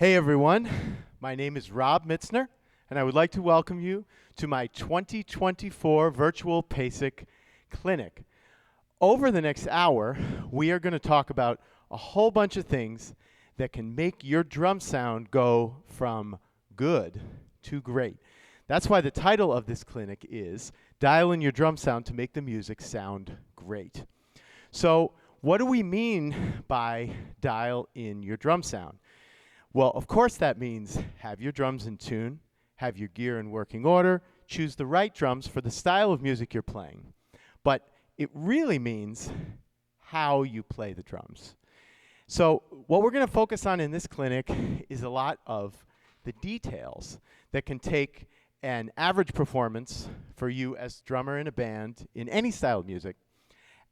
Hey everyone, my name is Rob Mitzner, and I would like to welcome you to my 2024 virtual PASIC clinic. Over the next hour, we are going to talk about a whole bunch of things that can make your drum sound go from good to great. That's why the title of this clinic is Dial in Your Drum Sound to Make the Music Sound Great. So, what do we mean by dial in your drum sound? Well, of course that means have your drums in tune, have your gear in working order, choose the right drums for the style of music you're playing. But it really means how you play the drums. So what we're going to focus on in this clinic is a lot of the details that can take an average performance for you as a drummer in a band in any style of music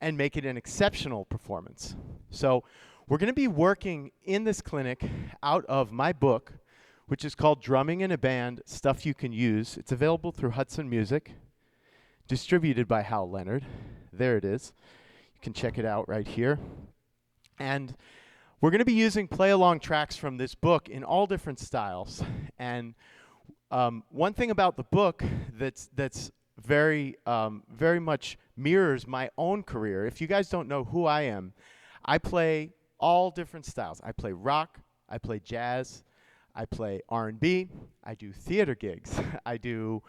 and make it an exceptional performance. So we're going to be working in this clinic out of my book, which is called Drumming in a Band, Stuff You Can Use. It's available through Hudson Music, distributed by Hal Leonard. There it is. You can check it out right here. And we're going to be using play-along tracks from this book in all different styles. And one thing about the book that's very much mirrors my own career. If you guys don't know who I am, I play all different styles. I play rock, I play jazz, I play R&B, I do theater gigs, I do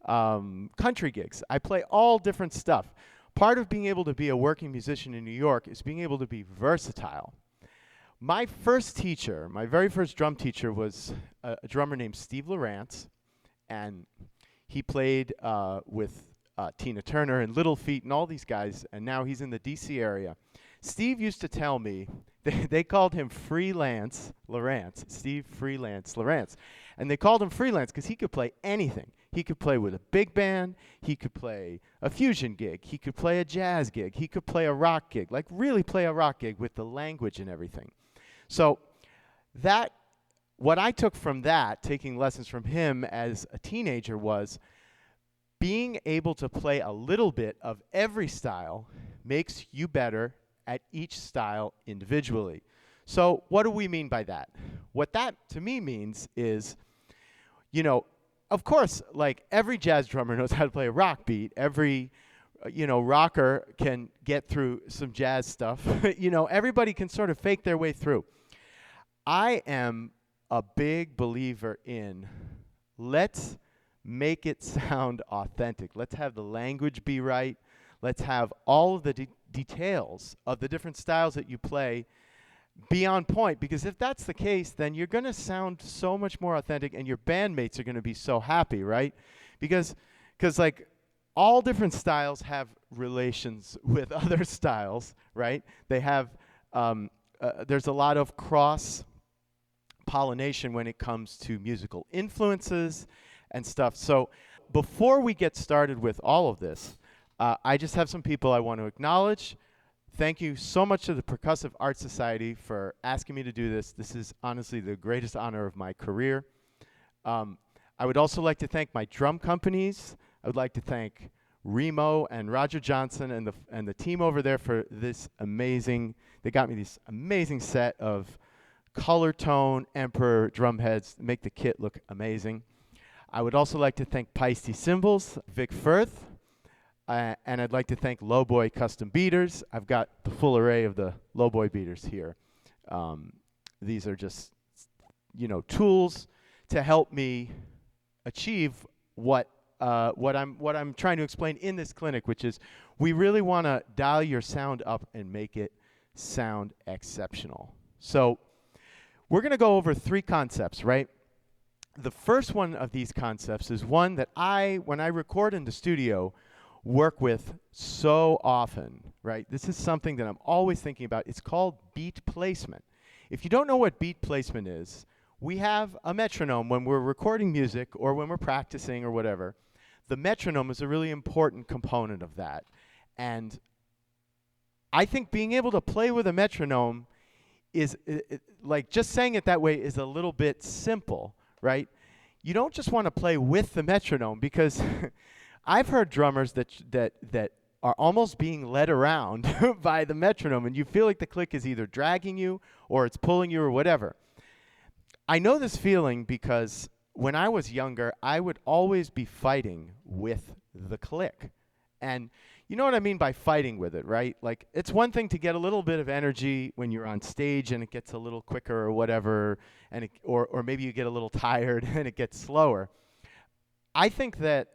country gigs. I play all different stuff. Part of being able to be a working musician in New York is being able to be versatile. My first teacher, my very first drum teacher was a drummer named Steve Lawrence, and he played with Tina Turner and Little Feat and all these guys, and now he's in the DC area. Steve used to tell me, they called him Freelance Lawrence, Steve Freelance Lawrence. And they called him Freelance because he could play anything. He could play with a big band, he could play a fusion gig, he could play a jazz gig, he could play a rock gig, like really play a rock gig with the language and everything. So what I took from that, taking lessons from him as a teenager, was being able to play a little bit of every style makes you better at each style individually. So what do we mean by that? What that to me means is, of course, like every jazz drummer knows how to play a rock beat. Every, rocker can get through some jazz stuff. Everybody can sort of fake their way through. I am a big believer in let's make it sound authentic. Let's have the language be right. Let's have all of the details of the different styles that you play be on point, because if that's the case, then you're going to sound so much more authentic and your bandmates are going to be so happy, right? Because like all different styles have relations with other styles, right? They have there's a lot of cross pollination when it comes to musical influences and stuff. So before we get started with all of this, I just have some people I want to acknowledge. Thank you so much to the Percussive Art Society for asking me to do this. This is honestly the greatest honor of my career. I would also like to thank my drum companies. I would like to thank Remo and Roger Johnson and the team over there for this amazing, they got me this amazing set of color tone Emperor drum heads, make the kit look amazing. I would also like to thank Peisty Cymbals, Vic Firth, and I'd like to thank Lowboy Custom Beaters. I've got the full array of the Lowboy beaters here. These are just, tools to help me achieve what I'm trying to explain in this clinic, which is we really want to dial your sound up and make it sound exceptional. So we're going to go over 3 concepts, right? The first one of these concepts is one that when I record in the studio, work with so often, right? This is something that I'm always thinking about. It's called beat placement. If you don't know what beat placement is, we have a metronome when we're recording music or when we're practicing or whatever. The metronome is a really important component of that. And I think being able to play with a metronome is, like just saying it that way is a little bit simple, right? You don't just want to play with the metronome, because I've heard drummers that are almost being led around by the metronome, and you feel like the click is either dragging you or it's pulling you or whatever. I know this feeling because when I was younger, I would always be fighting with the click. And you know what I mean by fighting with it, right? Like, it's one thing to get a little bit of energy when you're on stage and it gets a little quicker or whatever, and or maybe you get a little tired and it gets slower. I think that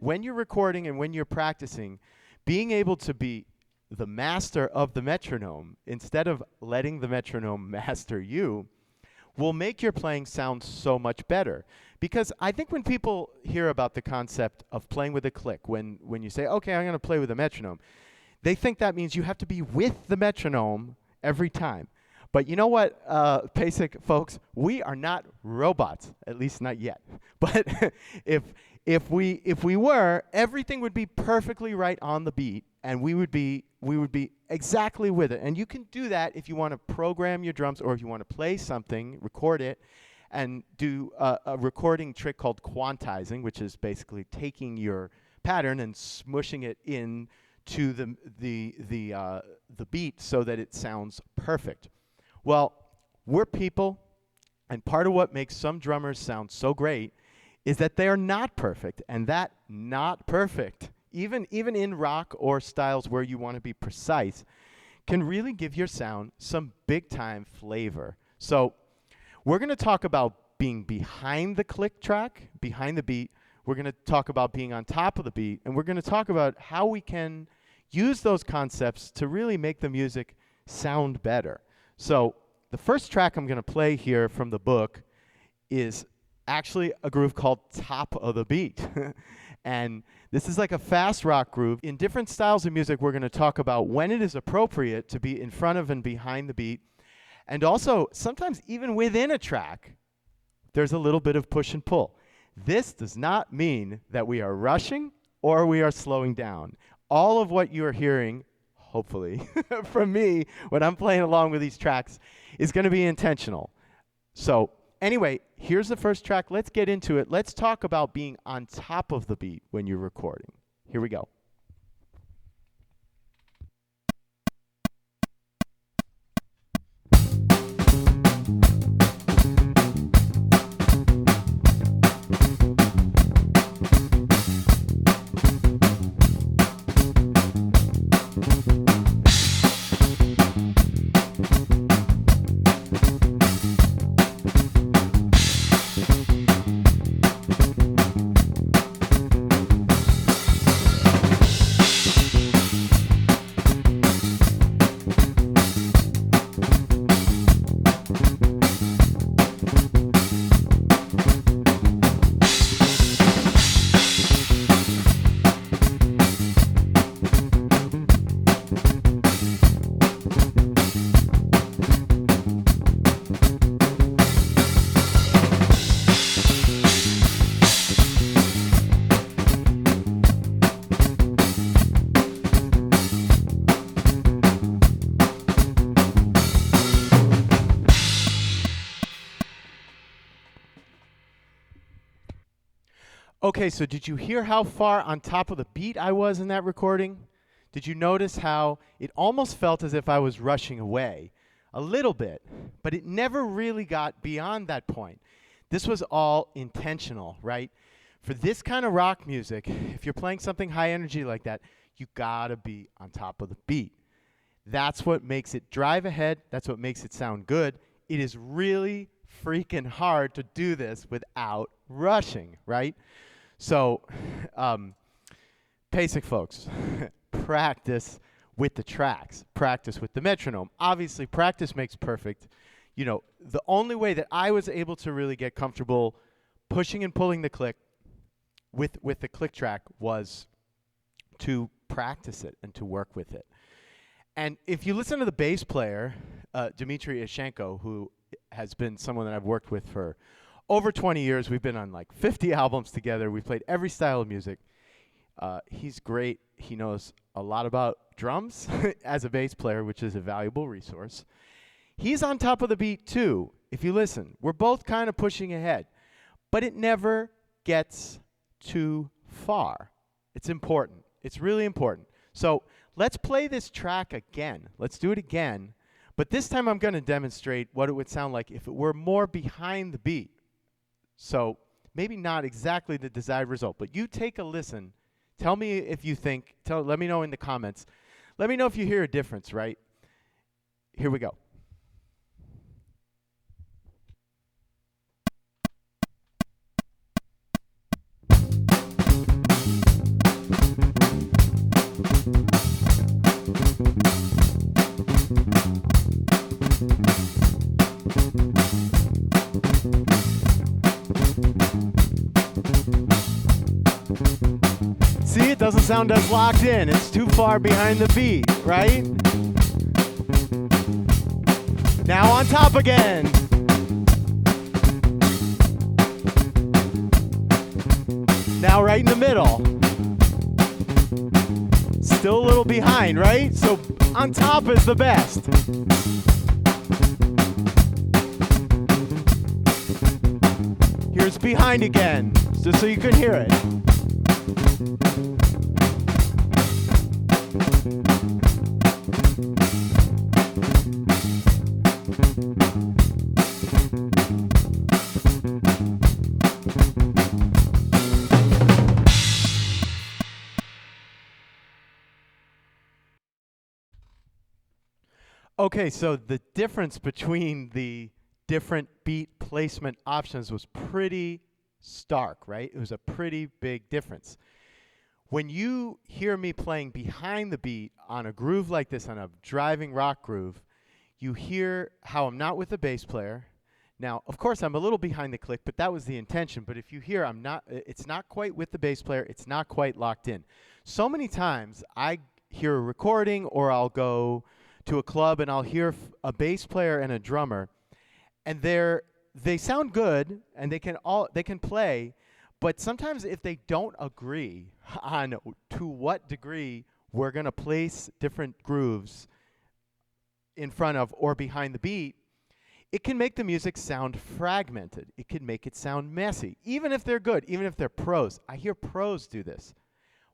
when you're recording and when you're practicing, being able to be the master of the metronome instead of letting the metronome master you will make your playing sound so much better. Because I think when people hear about the concept of playing with a click, when you say, okay, I'm going to play with a metronome, they think that means you have to be with the metronome every time. But you know what, PASIC folks, we are not robots, at least not yet. But if we were, everything would be perfectly right on the beat, and we would be exactly with it. And you can do that if you want to program your drums, or if you want to play something, record it, and do a recording trick called quantizing, which is basically taking your pattern and smushing it in to the beat so that it sounds perfect. Well, we're people, and part of what makes some drummers sound so great is that they are not perfect, and that not perfect, even in rock or styles where you want to be precise, can really give your sound some big-time flavor. So we're going to talk about being behind the click track, behind the beat. We're going to talk about being on top of the beat, and we're going to talk about how we can use those concepts to really make the music sound better. So the first track I'm going to play here from the book is actually a groove called Top of the Beat. And this is like a fast rock groove. In different styles of music, we're going to talk about when it is appropriate to be in front of and behind the beat. And also, sometimes even within a track, there's a little bit of push and pull. This does not mean that we are rushing or we are slowing down. All of what you are hearing, hopefully, from me when I'm playing along with these tracks is going to be intentional. So anyway, here's the first track. Let's get into it. Let's talk about being on top of the beat when you're recording. Here we go. Okay, so did you hear how far on top of the beat I was in that recording? Did you notice how it almost felt as if I was rushing away? A little bit, but it never really got beyond that point. This was all intentional, right? For this kind of rock music, if you're playing something high energy like that, you gotta be on top of the beat. That's what makes it drive ahead. That's what makes it sound good. It is really freaking hard to do this without rushing, right? So, PASIC folks, practice with the tracks, practice with the metronome. Obviously, practice makes perfect. You know, the only way that I was able to really get comfortable pushing and pulling the click with the click track was to practice it and to work with it. And if you listen to the bass player, Dmitry Ishenko, who has been someone that I've worked with for over 20 years, we've been on like 50 albums together. We've played every style of music. He's great. He knows a lot about drums as a bass player, which is a valuable resource. He's on top of the beat too. If you listen, we're both kind of pushing ahead, but it never gets too far. It's important. It's really important. So let's play this track again. Let's do it again, But this time I'm going to demonstrate what it would sound like if it were more behind the beat. So maybe not exactly the desired result, but you take a listen. Tell me if you think, let me know in the comments. Let me know if you hear a difference, right? Here we go. See, it doesn't sound as locked in. It's too far behind the beat, right? Now on top again. Now right in the middle. Still a little behind, right? So on top is the best. Here's behind again, just so you can hear it. Okay, so the difference between the different beat placement options was pretty stark, right? It was a pretty big difference. When you hear me playing behind the beat on a groove like this, on a driving rock groove, you hear how I'm not with the bass player. Now, of course, I'm a little behind the click, but that was the intention. But if you hear it's not quite with the bass player, it's not quite locked in. So many times I hear a recording, or I'll go to a club and I'll hear a bass player and a drummer, and they sound good and they can play, but sometimes if they don't agree on to what degree we're going to place different grooves in front of or behind the beat, it can make the music sound fragmented. It can make it sound messy, even if they're good, even if they're pros. I hear pros do this.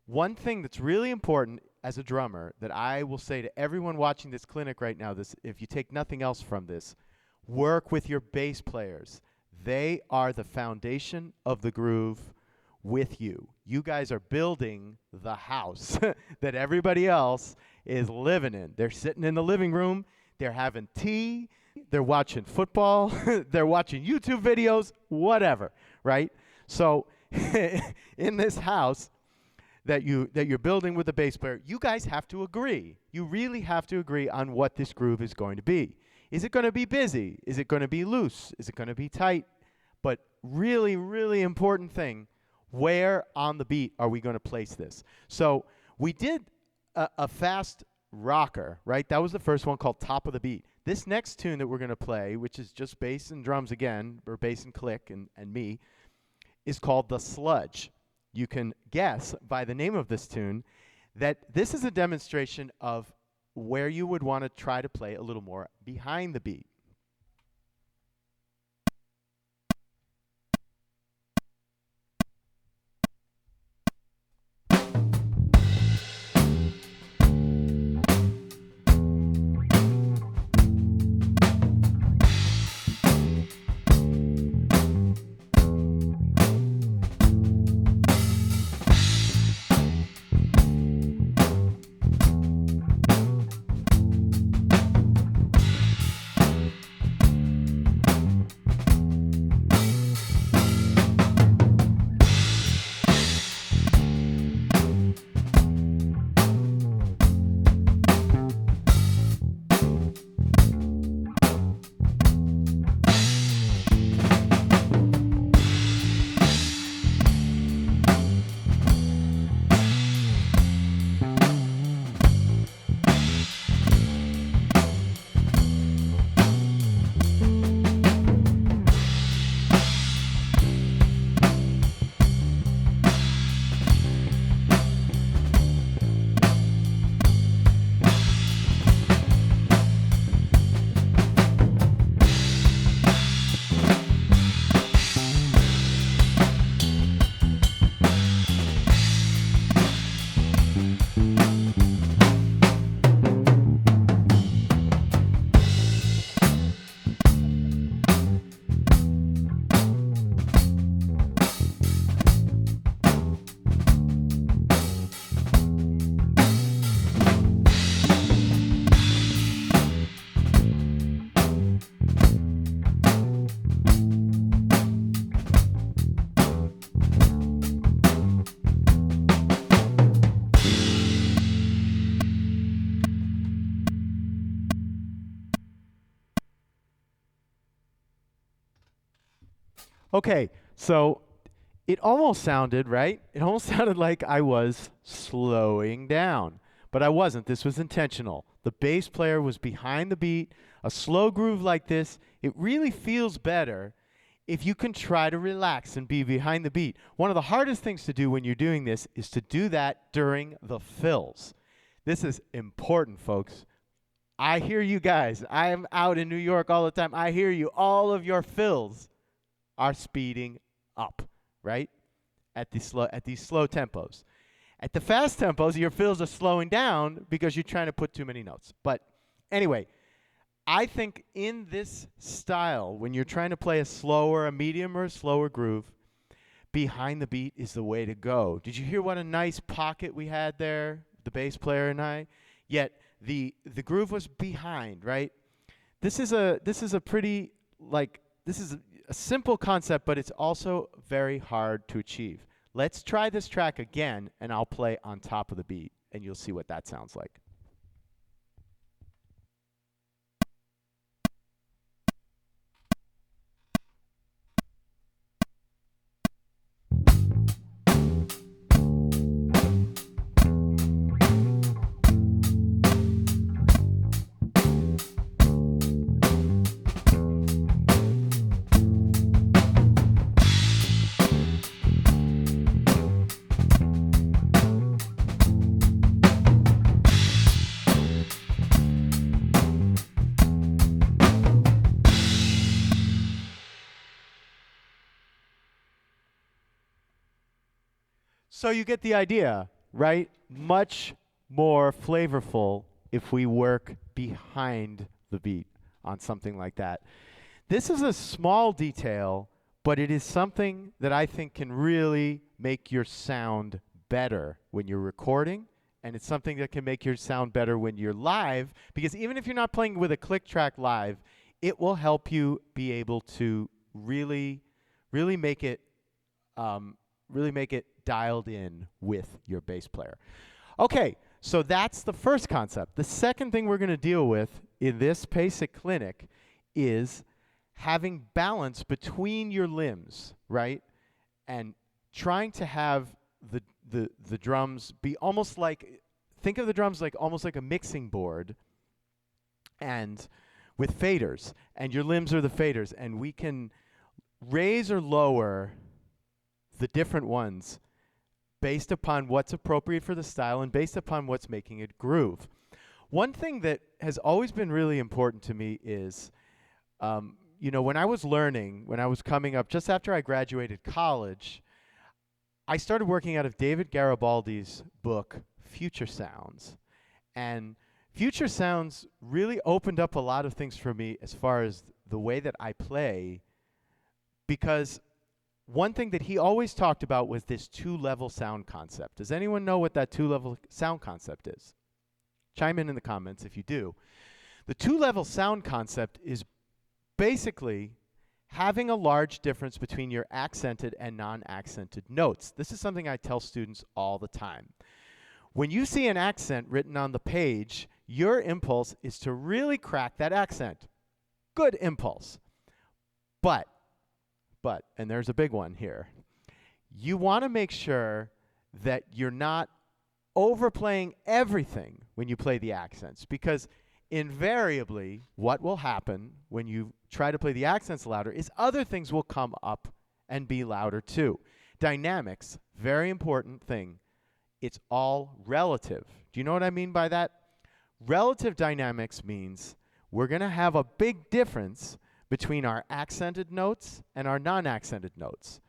One thing that's really important as a drummer that I will say to everyone watching this clinic right now, if you take nothing else from this, work with your bass players. They are the foundation of the groove with you. You guys are building the house that everybody else is living in. They're sitting in the living room, they're having tea, they're watching football, they're watching YouTube videos, whatever, right? So in this house that you're building with the bass player, you guys have to agree. You really have to agree on what this groove is going to be. Is it going to be busy? Is it going to be loose? Is it going to be tight? But really, really important thing, where on the beat are we going to place this? So we did a fast rocker, right? That was the first one, called Top of the Beat. This next tune that we're going to play, which is just bass and drums again, or bass and click and me, is called The Sludge. You can guess by the name of this tune that this is a demonstration of where you would want to try to play a little more behind the beat. Okay, so it almost sounded, right? It almost sounded like I was slowing down, but I wasn't. This was intentional. The bass player was behind the beat. A slow groove like this, it really feels better if you can try to relax and be behind the beat. One of the hardest things to do when you're doing this is to do that during the fills. This is important, folks. I hear you guys. I am out in New York all the time. I hear you. All of your fills are speeding up, right? At these slow tempos. At the fast tempos, your fills are slowing down because you're trying to put too many notes. But anyway, I think in this style, when you're trying to play a slower, a medium, or a slower groove, behind the beat is the way to go. Did you hear what a nice pocket we had there, the bass player and I? Yet the groove was behind, right? This is a pretty, like, this is a simple concept, but it's also very hard to achieve. Let's try this track again, and I'll play on top of the beat, and you'll see what that sounds like. So you get the idea, right? Much more flavorful if we work behind the beat on something like that. This is a small detail, but it is something that I think can really make your sound better when you're recording, and it's something that can make your sound better when you're live, because even if you're not playing with a click track live, it will help you be able to really make it dialed in with your bass player. Okay, so that's the first concept. The second thing we're going to deal with in this PASIC clinic is having balance between your limbs, right? And trying to have the drums be almost like, think of the drums like almost like a mixing board, and with faders, and your limbs are the faders, and we can raise or lower the different ones based upon what's appropriate for the style and based upon what's making it groove. One thing that has always been really important to me is, when I was learning, when I was coming up, just after I graduated college, I started working out of David Garibaldi's book, Future Sounds. And Future Sounds really opened up a lot of things for me as far as the way that I play, because one thing that he always talked about was this two-level sound concept. Does anyone know what that two-level sound concept is? Chime in the comments if you do. The two-level sound concept is basically having a large difference between your accented and non-accented notes. This is something I tell students all the time. When you see an accent written on the page, your impulse is to really crack that accent. Good impulse. But, and there's a big one here, you want to make sure that you're not overplaying everything when you play the accents, because invariably what will happen when you try to play the accents louder is other things will come up and be louder too. Dynamics, very important thing. It's all relative. Do you know what I mean by that? Relative dynamics means we're going to have a big difference between our accented notes and our non-accented notes.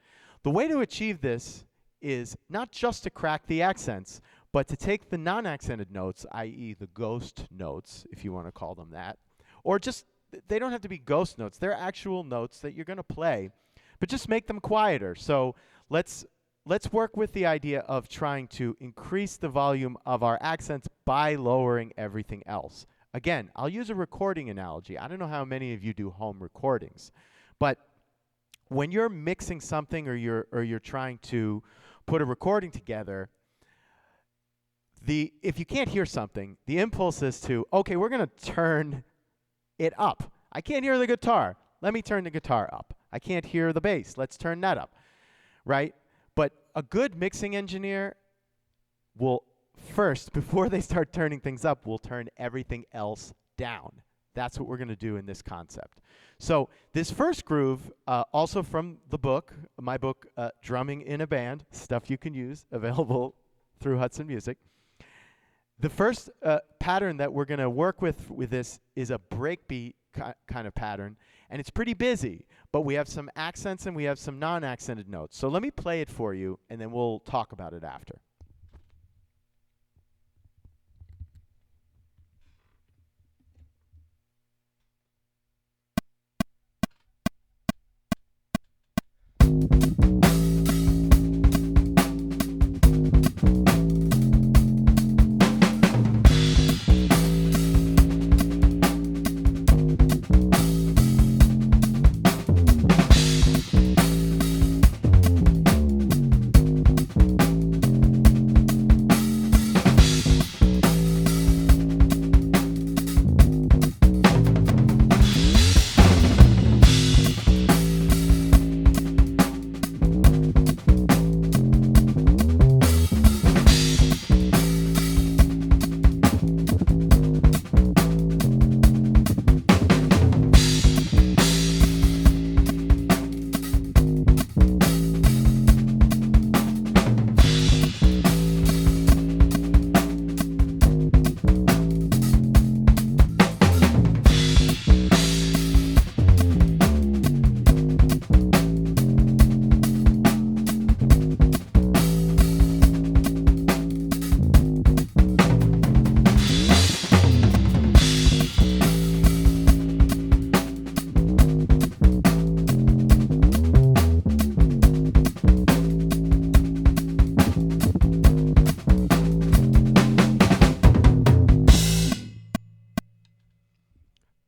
The way to achieve this is not just to crack the accents, but to take the non-accented notes, i.e. the ghost notes, if you want to call them that, or just, they don't have to be ghost notes. They're actual notes that you're going to play, but just make them quieter. So let's work with the idea of trying to increase the volume of our accents by lowering everything else. Again, I'll use a recording analogy. I don't know how many of you do home recordings, but when you're mixing something or you're trying to put a recording together, if you can't hear something, the impulse is to, okay, we're going to turn it up. I can't hear the guitar. Let me turn the guitar up. I can't hear the bass. Let's turn that up, right? But a good mixing engineer will first, before they start turning things up, will turn everything else down. That's what we're going to do in this concept. So this first groove, also from the book, my book, Drumming in a Band, stuff you can use, available through Hudson Music. The first pattern that we're going to work with this is a breakbeat kind of pattern, and it's pretty busy, but we have some accents and we have some non-accented notes. So let me play it for you, and then we'll talk about it after.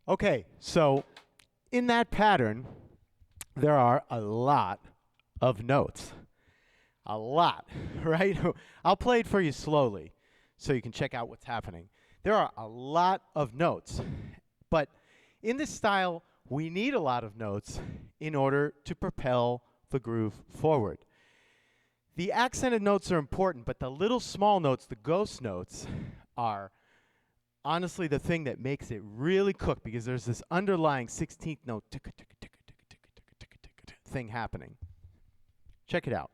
Okay, so in that pattern, there are a lot of notes. A lot, right? I'll play it for you slowly so you can check out what's happening. There are a lot of notes, but in this style, we need a lot of notes in order to propel the groove forward. The accented notes are important, but the little small notes, the ghost notes, are honestly the thing that makes it really cook, because there's this underlying 16th note thing happening. Check it out.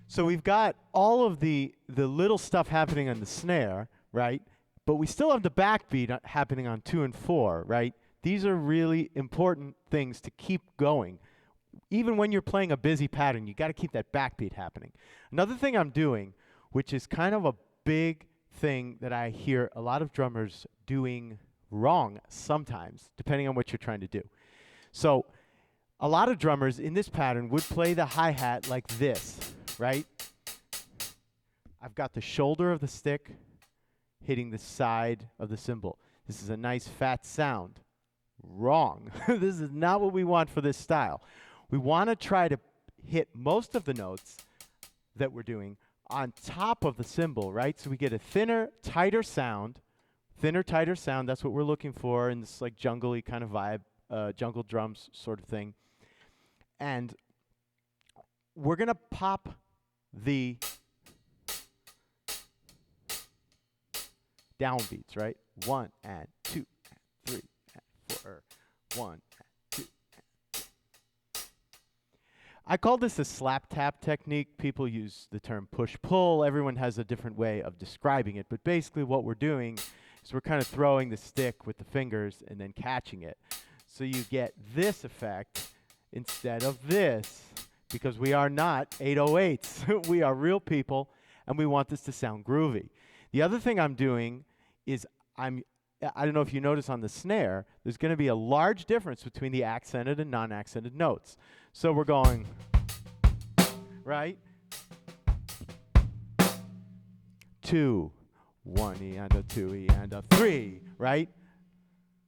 So we've got all of the little stuff happening on the snare, right? But we still have the backbeat happening on 2 and 4, right? These are really important things to keep going. Even when you're playing a busy pattern, you got to keep that backbeat happening. Another thing I'm doing, which is kind of a big thing that I hear a lot of drummers doing wrong sometimes, depending on what you're trying to do. So a lot of drummers in this pattern would play the hi-hat like this, right? I've got the shoulder of the stick hitting the side of the cymbal. This is a nice fat sound. Wrong. This is not what we want for this style. We want to try to hit most of the notes that we're doing on top of the cymbal, right? So we get a thinner, tighter sound. Thinner, tighter sound, that's what we're looking for in this like jungle-y kind of vibe, jungle drums sort of thing. And we're going to pop the downbeats, right? 1 and 2 and 3 and 4. 1 and 2 and 3. I call this a slap tap technique. People use the term push-pull. Everyone has a different way of describing it. But basically what we're doing is we're kind of throwing the stick with the fingers and then catching it. So you get this effect instead of this, because we are not 808s. We are real people, and we want this to sound groovy. The other thing I'm doing is I don't know if you notice on the snare, there's going to be a large difference between the accented and non-accented notes. So we're going, right? 2, 1 E and a 2 E and a 3, right?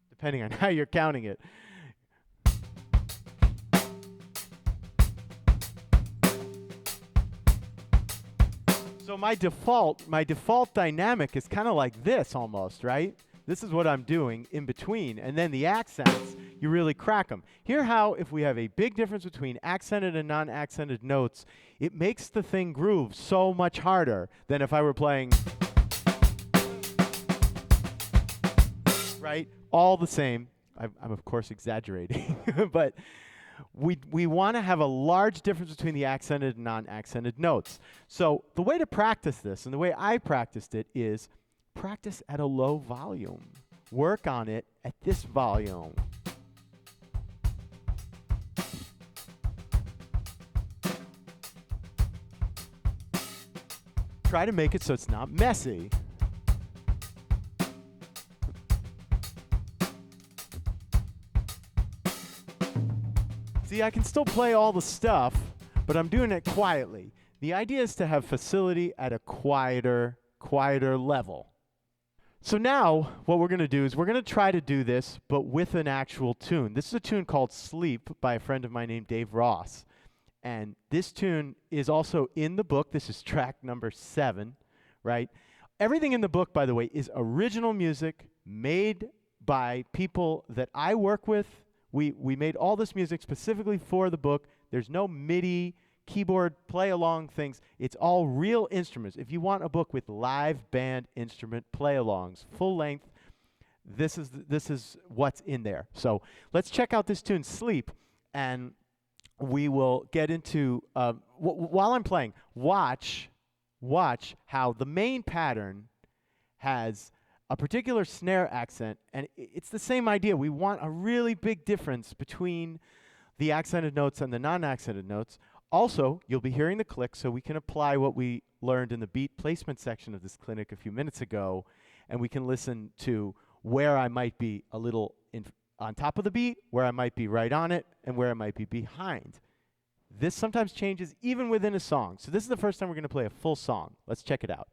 Depending on how you're counting it. So my default dynamic is kind of like this almost, right? This is what I'm doing in between. And then the accents, you really crack them. Hear how if we have a big difference between accented and non-accented notes, it makes the thing groove so much harder than if I were playing, right? All the same. I'm of course exaggerating, but we want to have a large difference between the accented and non-accented notes. So the way to practice this, and the way I practiced it, is practice at a low volume. Work on it at this volume. Try to make it so it's not messy. See, I can still play all the stuff, but I'm doing it quietly. The idea is to have facility at a quieter level. So now what we're going to do is we're going to try to do this, but with an actual tune. This is a tune called Sleep by a friend of mine named Dave Ross. And this tune is also in the book. This is track number 7, right? Everything in the book, by the way, is original music made by people that I work with. We made all this music specifically for the book. There's no MIDI, keyboard, play-along things. It's all real instruments. If you want a book with live band instrument play-alongs, full length, this is what's in there. So let's check out this tune, Sleep, and we will get into, while I'm playing, watch how the main pattern has a particular snare accent, and it's the same idea. We want a really big difference between the accented notes and the non-accented notes. Also, you'll be hearing the click, so we can apply what we learned in the beat placement section of this clinic a few minutes ago, and we can listen to where I might be a little on top of the beat, where I might be right on it, and where I might be behind. This sometimes changes even within a song. So this is the first time we're going to play a full song. Let's check it out.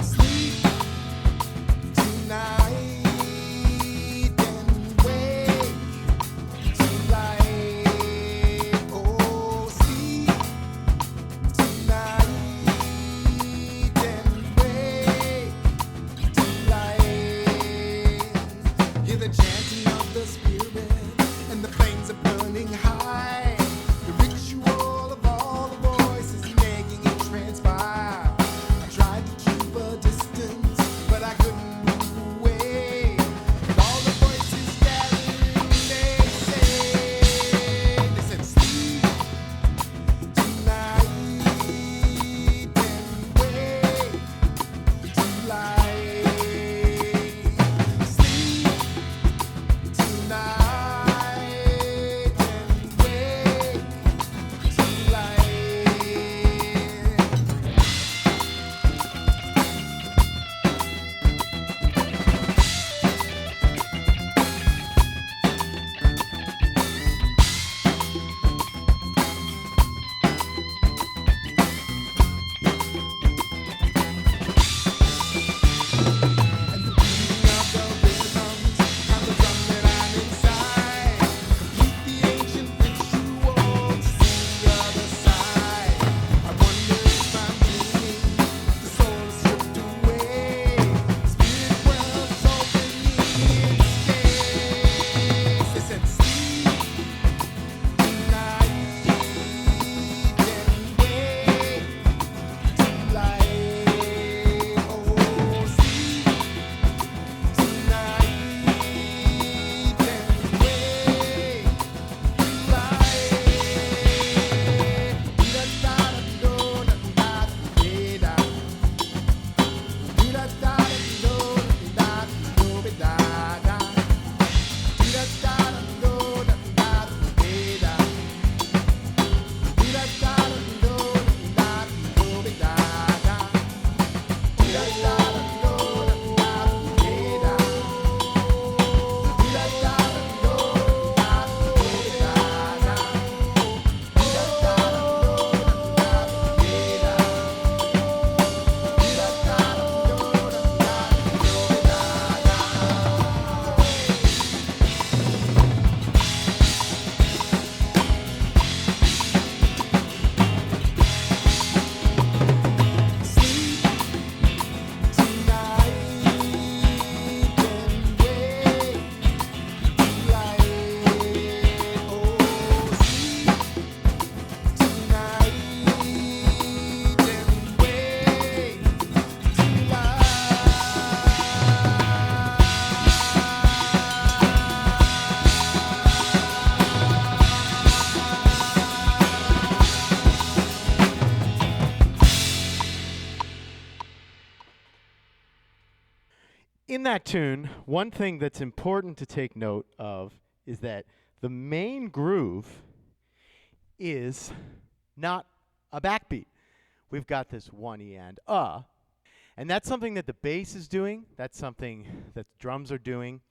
Sleep. in that tune, one thing that's important to take note of is that the main groove is not a backbeat. We've got this one E and that's something that the bass is doing. That's something that the drums are doing.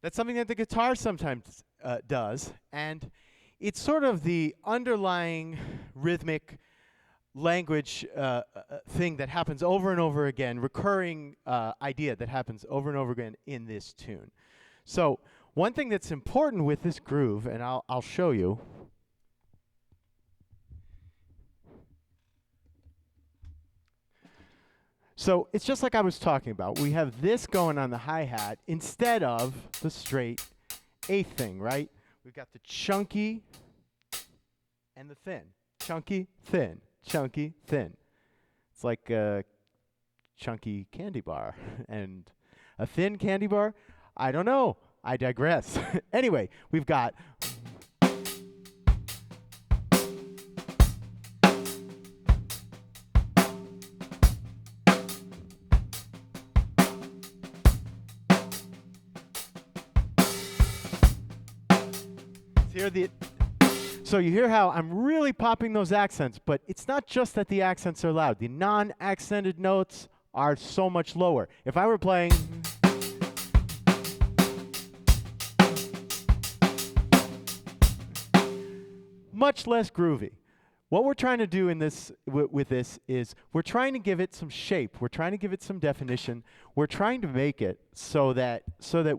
That's something that the guitar sometimes does. And it's sort of the underlying rhythmic language thing that happens over and over again, recurring idea that happens over and over again in this tune. So one thing that's important with this groove, and I'll show you. So it's just like I was talking about. We have this going on the hi-hat instead of the straight eighth thing, right? We've got the chunky and the thin. Chunky, thin. Chunky, thin. It's like a chunky candy bar. And a thin candy bar? I don't know. I digress. Anyway, we've got... So you hear how I'm really popping those accents, but it's not just that the accents are loud. The non-accented notes are so much lower. If I were playing... much less groovy. What we're trying to do in this with this is we're trying to give it some shape. We're trying to give it some definition. We're trying to make it so that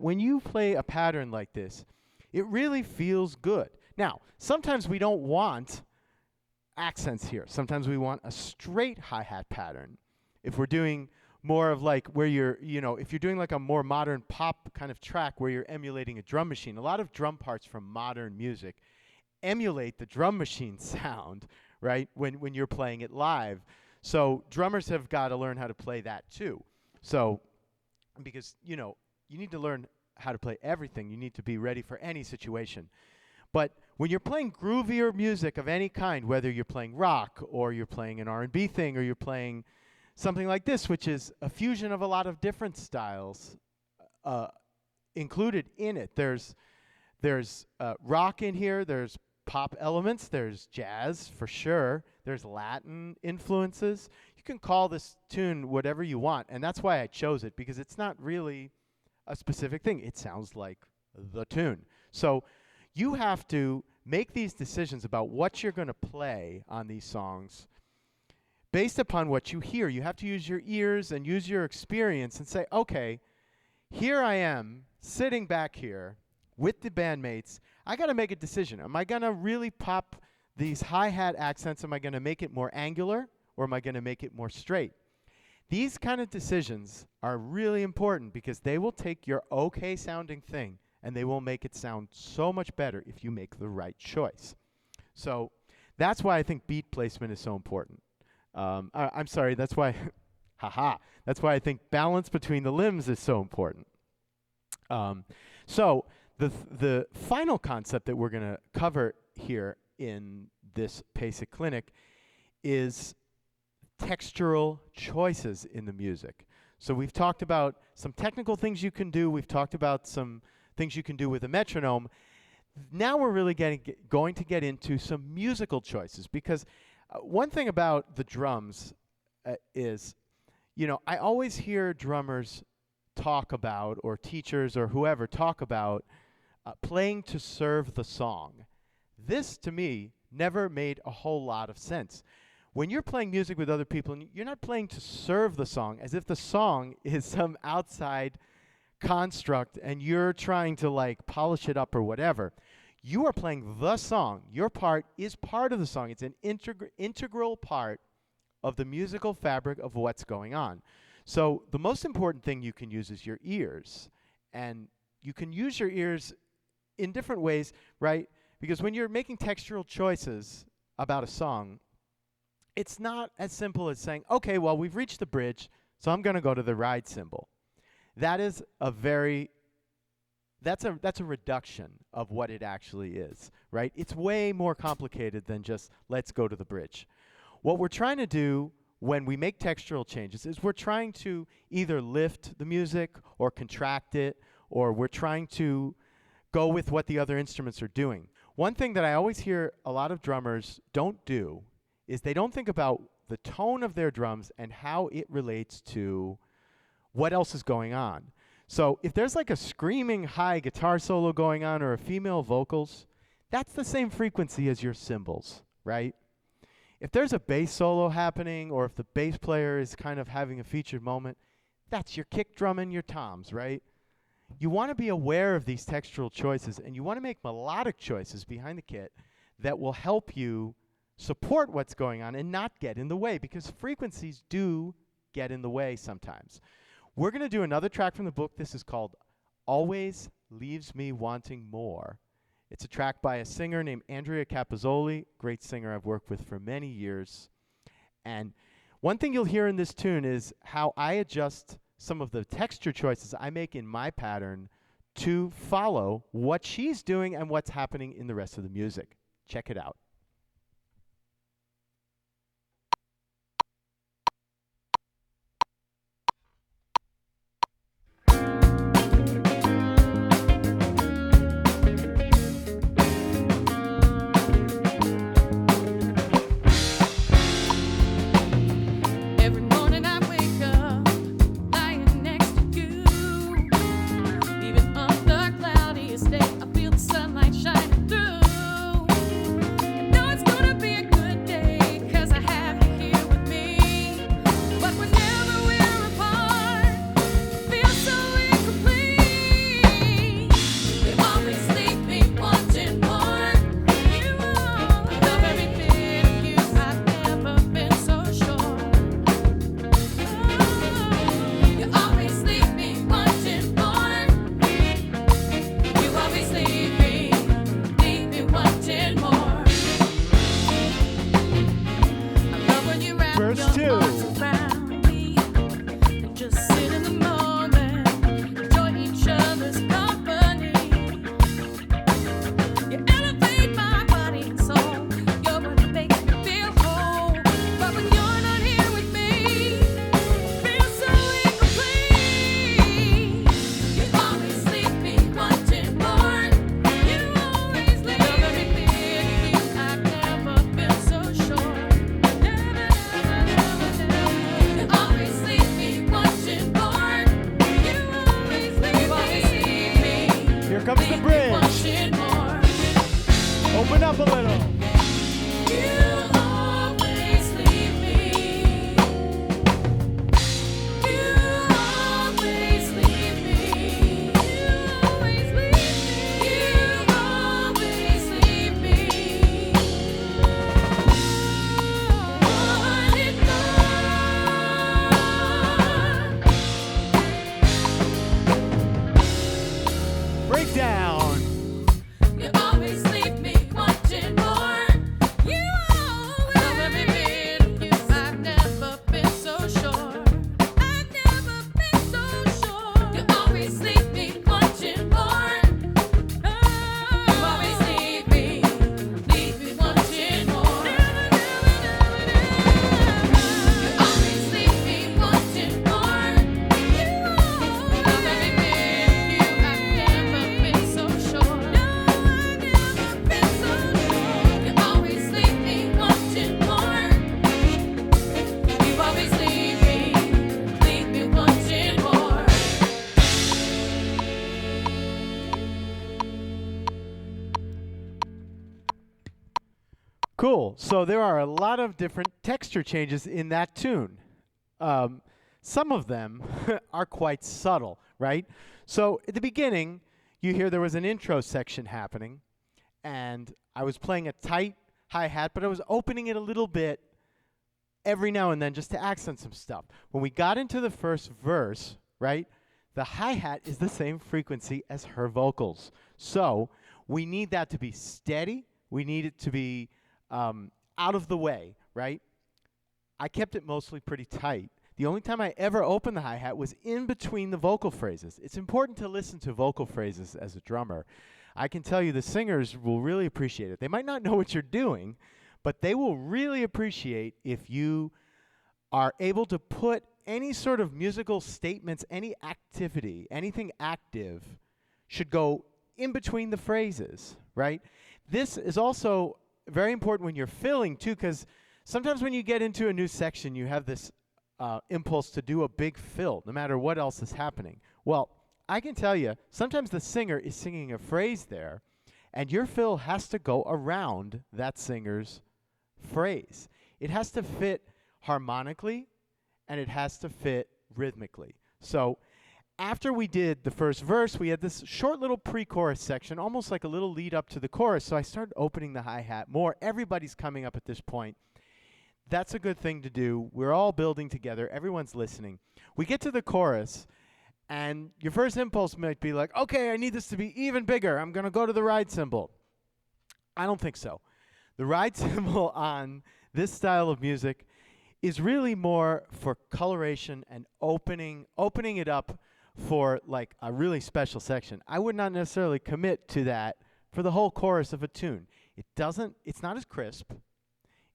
when you play a pattern like this, it really feels good. Now, sometimes we don't want accents here. Sometimes we want a straight hi-hat pattern. If we're doing more of like where you're, if you're doing like a more modern pop kind of track where you're emulating a drum machine, a lot of drum parts from modern music emulate the drum machine sound, right, when you're playing it live. So drummers have got to learn how to play that too. So because, you need to learn how to play everything. You need to be ready for any situation. But when you're playing groovier music of any kind, whether you're playing rock or you're playing an R&B thing or you're playing something like this, which is a fusion of a lot of different styles included in it. There's rock in here, there's pop elements, there's jazz for sure, there's Latin influences. You can call this tune whatever you want, and that's why I chose it, because it's not really a specific thing. It sounds like the tune. So you have to make these decisions about what you're going to play on these songs based upon what you hear. You have to use your ears and use your experience and say, okay, here I am sitting back here with the bandmates. I got to make a decision. Am I going to really pop these hi-hat accents? Am I going to make it more angular, or am I going to make it more straight? These kind of decisions are really important because they will take your okay sounding thing and they will make it sound so much better if you make the right choice. So that's why I think beat placement is so important. I'm sorry, that's why, that's why I think balance between the limbs is so important. So the final concept that we're going to cover here in this PASIC clinic is textural choices in the music. So we've talked about some technical things you can do. We've talked about some things you can do with a metronome. Now we're really going to get into some musical choices, because one thing about the drums is, I always hear drummers talk about, or teachers or whoever talk about, playing to serve the song. This, to me, never made a whole lot of sense. When you're playing music with other people, you're not playing to serve the song as if the song is some outside construct and you're trying to like polish it up or whatever. You are playing the song. Your part is part of the song. It's an integral part of the musical fabric of what's going on. So the most important thing you can use is your ears. And you can use your ears in different ways, right? Because when you're making textural choices about a song, it's not as simple as saying, okay, well, we've reached the bridge, so I'm going to go to the ride cymbal. That is that's a reduction of what it actually is, right? It's way more complicated than just let's go to the bridge. What we're trying to do when we make textural changes is we're trying to either lift the music or contract it, or we're trying to go with what the other instruments are doing. One thing that I always hear a lot of drummers don't do is they don't think about the tone of their drums and how it relates to what else is going on. So if there's like a screaming high guitar solo going on or a female vocals, that's the same frequency as your cymbals, right? If there's a bass solo happening, or if the bass player is kind of having a featured moment, that's your kick drum and your toms, right? You want to be aware of these textural choices, and you want to make melodic choices behind the kit that will help you support what's going on and not get in the way, because frequencies do get in the way sometimes. We're going to do another track from the book. This is called Always Leaves Me Wanting More. It's a track by a singer named Andrea Capozzoli, great singer I've worked with for many years. And one thing you'll hear in this tune is how I adjust some of the texture choices I make in my pattern to follow what she's doing and what's happening in the rest of the music. Check it out. Verse 2. Here comes the bridge. Open up a little. You always leave me. You always leave me. You always leave me. You always leave me. Breakdown. You always leave me wanting more. You always leave me. I've never been so sure. I've never been so sure. You always leave me wanting more. You always leave me wanting more. You always leave me wanting more. I've never been so sure. You always leave me wanting more. You always leave me wanting more. Cool. So there are a lot of different texture changes in that tune. Some of them are quite subtle, right? So at the beginning, you hear there was an intro section happening, and I was playing a tight hi-hat, but I was opening it a little bit every now and then just to accent some stuff. When we got into the first verse, right, the hi-hat is the same frequency as her vocals. So we need that to be steady. We need it to be out of the way, right? I kept it mostly pretty tight. The only time I ever opened the hi-hat was in between the vocal phrases. It's important to listen to vocal phrases as a drummer. I can tell you the singers will really appreciate it. They might not know what you're doing, but they will really appreciate if you are able to put any sort of musical statements, any activity, anything active should go in between the phrases, right? This is also very important when you're filling too, because sometimes when you get into a new section, you have this impulse to do a big fill, no matter what else is happening. Well, I can tell you, sometimes the singer is singing a phrase there, and your fill has to go around that singer's phrase. It has to fit harmonically, and it has to fit rhythmically. So after we did the first verse, we had this short little pre-chorus section, almost like a little lead up to the chorus. So I started opening the hi-hat more. Everybody's coming up at this point. That's a good thing to do. We're all building together. Everyone's listening. We get to the chorus, and your first impulse might be like, okay, I need this to be even bigger. I'm going to go to the ride cymbal. I don't think so. The ride cymbal on this style of music is really more for coloration and opening it up for like a really special section. I would not necessarily commit to that for the whole chorus of a tune. It's not as crisp,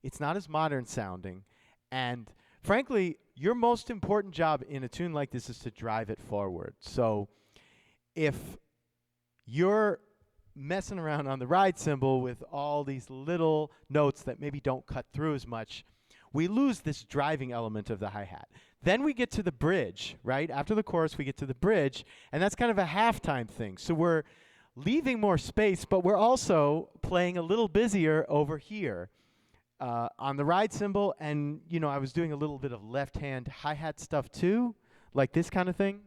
it's not as modern sounding, and frankly, your most important job in a tune like this is to drive it forward. So if you're messing around on the ride cymbal with all these little notes that maybe don't cut through as much, we lose this driving element of the hi-hat. Then we get to the bridge, right? After the chorus, we get to the bridge, and that's kind of a halftime thing. So we're leaving more space, but we're also playing a little busier over here on the ride cymbal. And, you know, I was doing a little bit of left-hand hi-hat stuff too, like this kind of thing.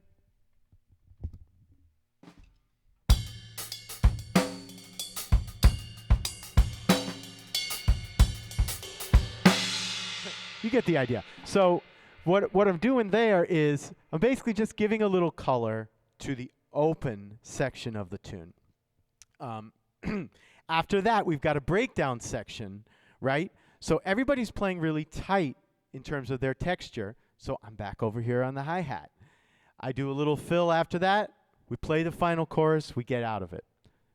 You get the idea. So what I'm doing there is I'm basically just giving a little color to the open section of the tune. After that, we've got a breakdown section, right? So everybody's playing really tight in terms of their texture. So I'm back over here on the hi-hat. I do a little fill after that. We play the final chorus. We get out of it.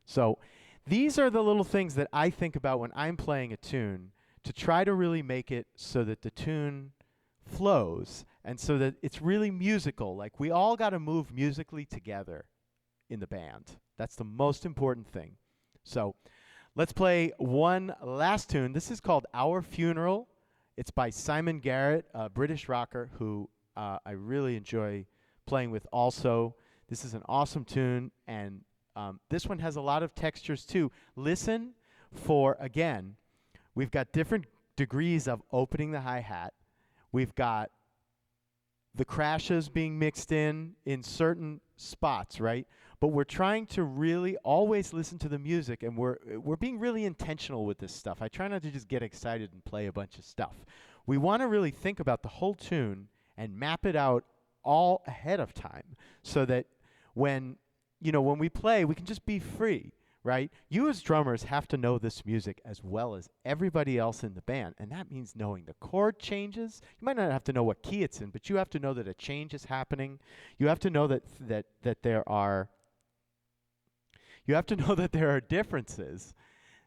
So these are the little things that I think about when I'm playing a tune, to try to really make it so that the tune flows and so that it's really musical. Like, we all got to move musically together in the band. That's the most important thing. So let's play one last tune. This is called Our Funeral. It's by Simon Garrett, a British rocker who I really enjoy playing with also. This is an awesome tune, and this one has a lot of textures too. Listen for, again, we've got different degrees of opening the hi-hat. We've got the crashes being mixed in certain spots, right? But we're trying to really always listen to the music, and we're being really intentional with this stuff. I try not to just get excited and play a bunch of stuff. We want to really think about the whole tune and map it out all ahead of time, so that when we play, we can just be free. Right? You as drummers have to know this music as well as everybody else in the band, and that means knowing the chord changes. You might not have to know what key it's in, but you have to know that a change is happening. You have to know that there are differences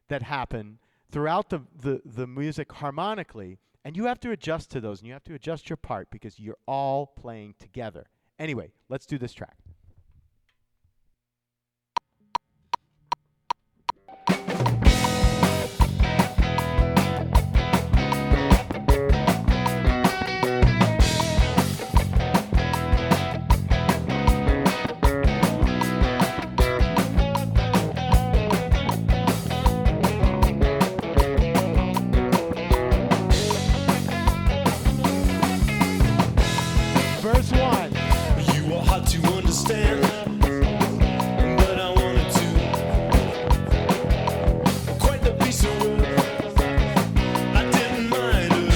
that happen throughout the music harmonically, and you have to adjust to those, and you have to adjust your part because you're all playing together. Anyway, let's do this track. Verse 1. You are hard to understand, but I wanted to. Quite the piece of work. I didn't mind at all,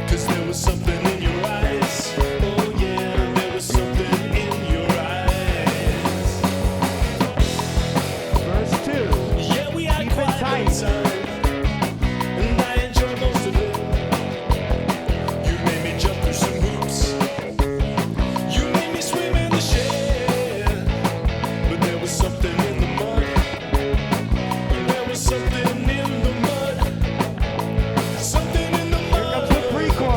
'cause there was something in your eyes. Oh yeah, there was something in your eyes. Verse 2. Yeah, we had Keep it quite tight. a time, and I enjoyed most of it. You made me jump through some hoops. You made me swim in the shed. But there was something in the mud. There was something in the mud. Something in the Here comes the mud. pre-chorus.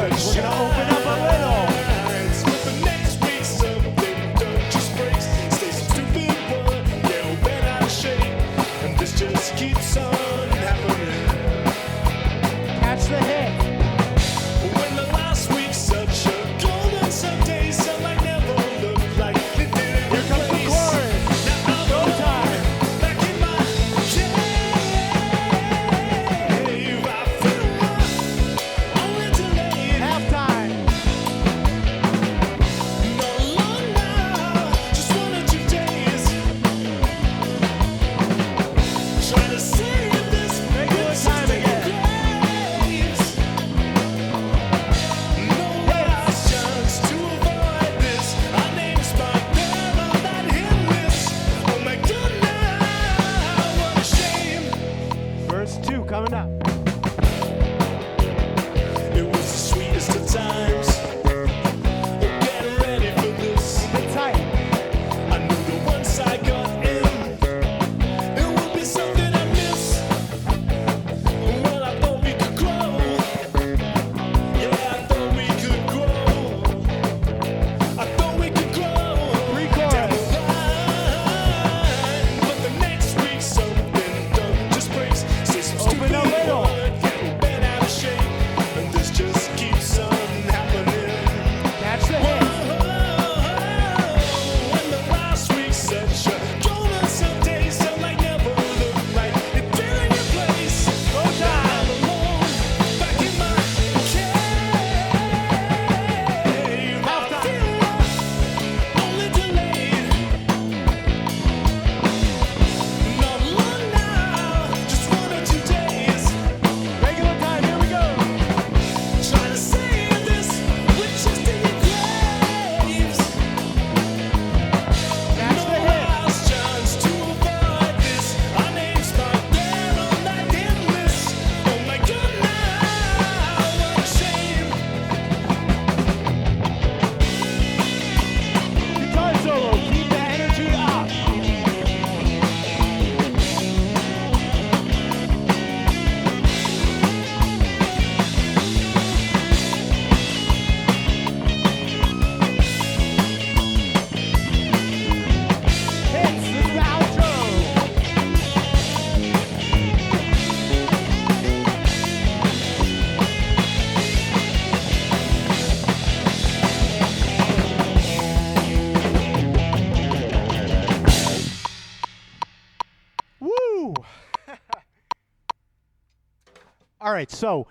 right, so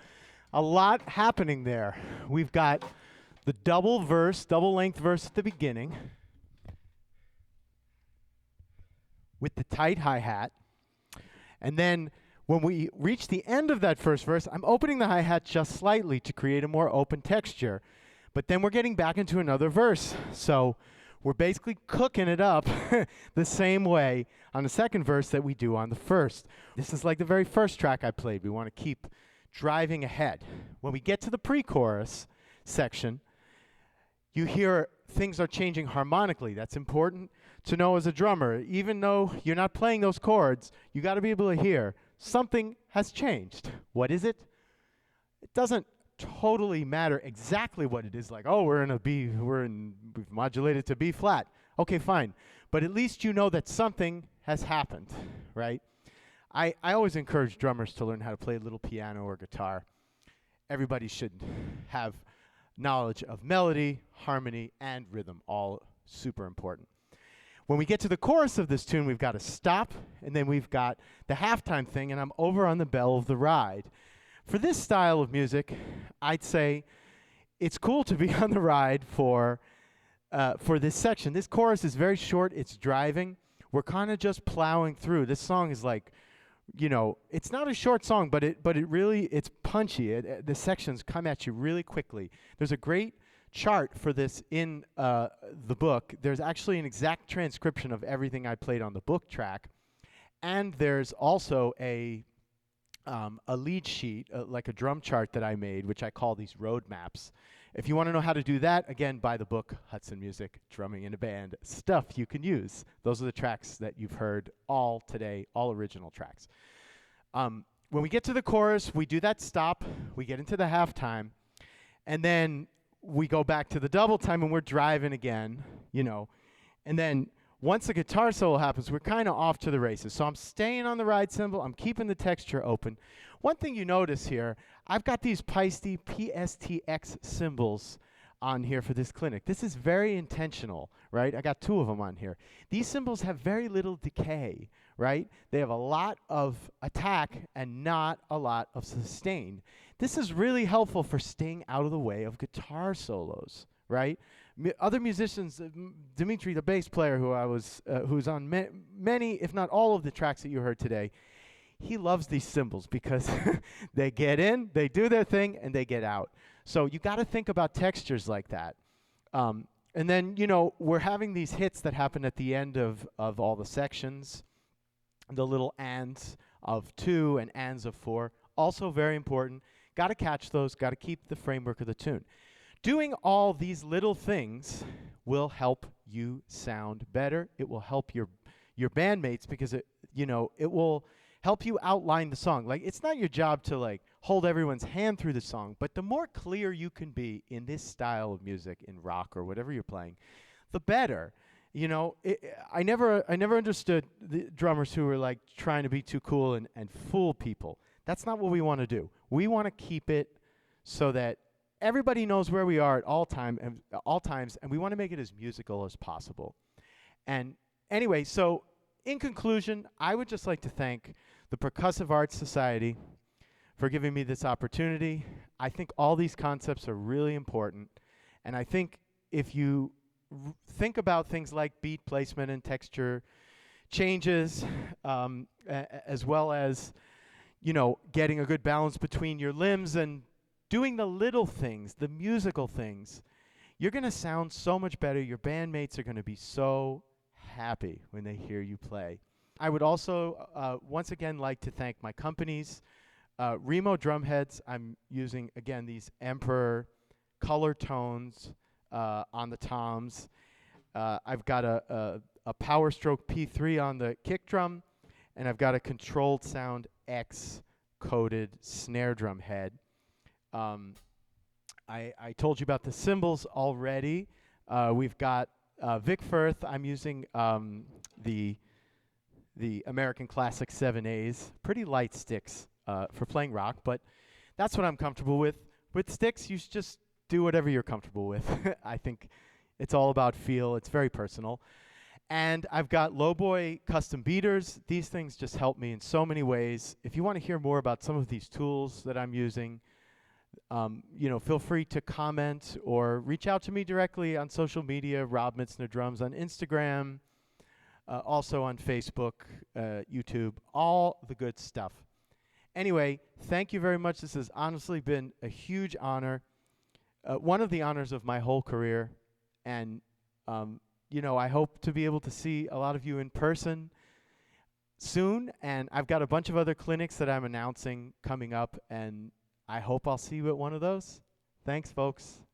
a lot happening there. We've got the double length verse at the beginning with the tight hi-hat. And then when we reach the end of that first verse, I'm opening the hi-hat just slightly to create a more open texture. But then we're getting back into another verse. So we're basically cooking it up the same way on the second verse that we do on the first. This is like the very first track I played. We want to keep driving ahead. When we get to the pre-chorus section, you hear things are changing harmonically. That's important to know as a drummer. Even though you're not playing those chords, you got to be able to hear something has changed. What is it? It doesn't totally matter exactly what it is. Like, oh, we've modulated to B flat. Okay, fine. But at least you know that something has happened, right? I always encourage drummers to learn how to play a little piano or guitar. Everybody should have knowledge of melody, harmony, and rhythm, all super important. When we get to the chorus of this tune, we've got a stop, and then we've got the halftime thing, and I'm over on the bell of the ride. For this style of music, I'd say it's cool to be on the ride for this section. This chorus is very short. It's driving. We're kind of just plowing through. This song is like, it's not a short song, but it's punchy. The sections come at you really quickly. There's a great chart for this in the book. There's actually an exact transcription of everything I played on the book track, and there's also a lead sheet, like a drum chart that I made, which I call these road maps. If you want to know how to do that, again, buy the book, Hudson Music, Drumming in a Band, Stuff You Can Use. Those are the tracks that you've heard all today, all original tracks. When we get to the chorus, we do that stop, we get into the halftime, and then we go back to the double time and we're driving again, and then once the guitar solo happens, we're kind of off to the races. So I'm staying on the ride cymbal. I'm keeping the texture open. One thing you notice here, I've got these Peisty PSTX cymbals on here for this clinic. This is very intentional, right? I got 2 of them on here. These cymbals have very little decay, right? They have a lot of attack and not a lot of sustain. This is really helpful for staying out of the way of guitar solos, right? Other musicians, Dimitri, the bass player, who's on many, if not all of the tracks that you heard today, he loves these cymbals because they get in, they do their thing, and they get out. So you got to think about textures like that. And then, we're having these hits that happen at the end of all the sections, the little ands of 2 and ands of 4, also very important. Got to catch those, got to keep the framework of the tune. Doing all these little things will help you sound better. It will help your bandmates because it will help you outline the song. Like, it's not your job to hold everyone's hand through the song, but the more clear you can be in this style of music, in rock or whatever you're playing, the better. I never understood the drummers who were trying to be too cool and fool people. That's not what we want to do. We want to keep it so that everybody knows where we are at all times, and we want to make it as musical as possible. And anyway, so in conclusion, I would just like to thank the Percussive Arts Society for giving me this opportunity. I think all these concepts are really important, and I think if you think about things like beat placement and texture changes, as well as getting a good balance between your limbs and doing the little things, the musical things, you're going to sound so much better. Your bandmates are going to be so happy when they hear you play. I would also once again like to thank my companies, Remo Drumheads. I'm using, again, these Emperor color tones on the toms. I've got a Power Stroke P3 on the kick drum, and I've got a Controlled Sound X coated snare drum head. I told you about the cymbals already. We've got Vic Firth. I'm using the American Classic 7As. Pretty light sticks for playing rock, but that's what I'm comfortable with. With sticks, you just do whatever you're comfortable with. I think it's all about feel. It's very personal. And I've got Lowboy custom beaters. These things just help me in so many ways. If you want to hear more about some of these tools that I'm using, feel free to comment or reach out to me directly on social media, Rob Mitzner Drums on Instagram, also on Facebook, YouTube, all the good stuff. Anyway, thank you very much. This has honestly been a huge honor, one of the honors of my whole career. And, I hope to be able to see a lot of you in person soon. And I've got a bunch of other clinics that I'm announcing coming up, and I hope I'll see you at one of those. Thanks, folks.